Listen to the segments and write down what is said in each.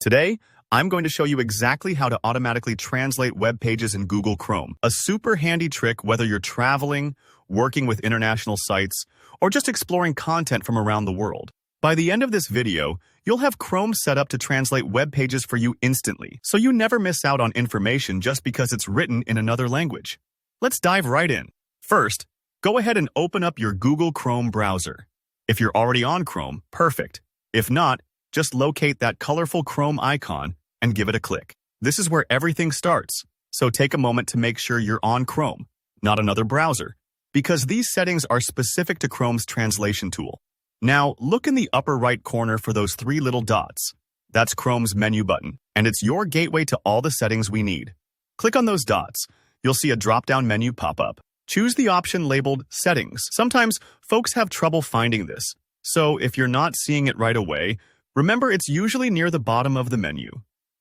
Today, I'm going to show you exactly how to automatically translate web pages in Google Chrome. A super handy trick whether you're traveling, working with international sites, or just exploring content from around the world. By the end of this video, you'll have Chrome set up to translate web pages for you instantly, so you never miss out on information just because it's written in another language. Let's dive right in. First, go ahead and open up your Google Chrome browser. If you're already on Chrome, perfect. If not, just locate that colorful Chrome icon and give it a click. This is where everything starts, so take a moment to make sure you're on Chrome, not another browser, because these settings are specific to Chrome's translation tool. Now, look in the upper right corner for those three little dots. That's Chrome's menu button, and it's your gateway to all the settings we need. Click on those dots. You'll see a drop-down menu pop up. Choose the option labeled Settings. Sometimes folks have trouble finding this, so if you're not seeing it right away, remember it's usually near the bottom of the menu.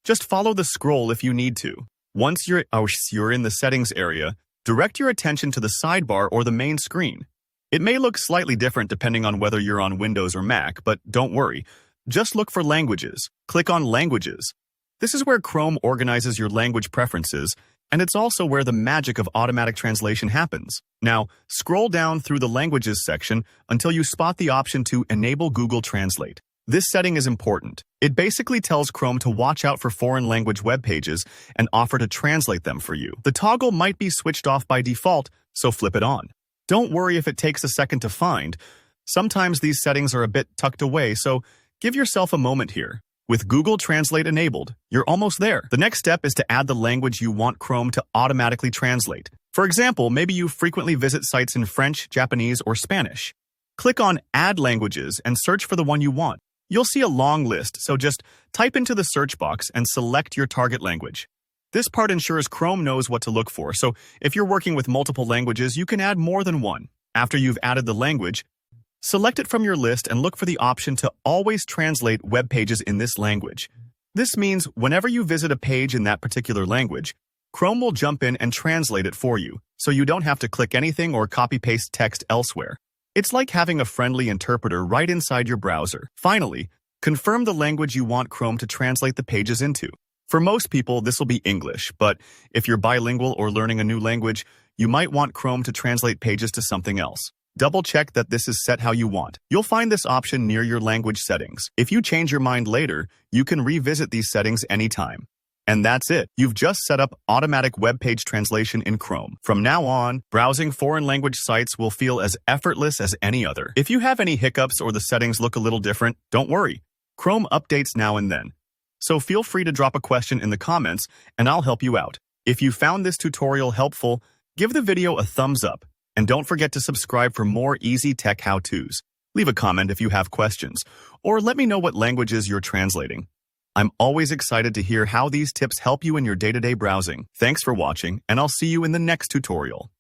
Just follow the scroll if you need to. Once you're in the settings area, direct your attention to the sidebar or the main screen. It may look slightly different depending on whether you're on Windows or Mac, but don't worry. Just look for Languages. Click on Languages. This is where Chrome organizes your language preferences, and it's also where the magic of automatic translation happens. Now, scroll down through the Languages section until you spot the option to Enable Google Translate. This setting is important. It basically tells Chrome to watch out for foreign language web pages and offer to translate them for you. The toggle might be switched off by default, so flip it on. Don't worry if it takes a second to find. Sometimes these settings are a bit tucked away, so give yourself a moment here. With Google Translate enabled, you're almost there. The next step is to add the language you want Chrome to automatically translate. For example, maybe you frequently visit sites in French, Japanese, or Spanish. Click on Add Languages and search for the one you want. You'll see a long list, so just type into the search box and select your target language. This part ensures Chrome knows what to look for, so if you're working with multiple languages, you can add more than one. After you've added the language, select it from your list and look for the option to always translate web pages in this language. This means whenever you visit a page in that particular language, Chrome will jump in and translate it for you, so you don't have to click anything or copy-paste text elsewhere. It's like having a friendly interpreter right inside your browser. Finally, confirm the language you want Chrome to translate the pages into. For most people, this will be English, but if you're bilingual or learning a new language, you might want Chrome to translate pages to something else. Double-check that this is set how you want. You'll find this option near your language settings. If you change your mind later, you can revisit these settings anytime. And that's it. You've just set up automatic web page translation in Chrome. From now on, browsing foreign language sites will feel as effortless as any other. If you have any hiccups or the settings look a little different, don't worry. Chrome updates now and then. So feel free to drop a question in the comments and I'll help you out. If you found this tutorial helpful, give the video a thumbs up. And don't forget to subscribe for more easy tech how-tos. Leave a comment if you have questions, or let me know what languages you're translating. I'm always excited to hear how these tips help you in your day-to-day browsing. Thanks for watching, and I'll see you in the next tutorial.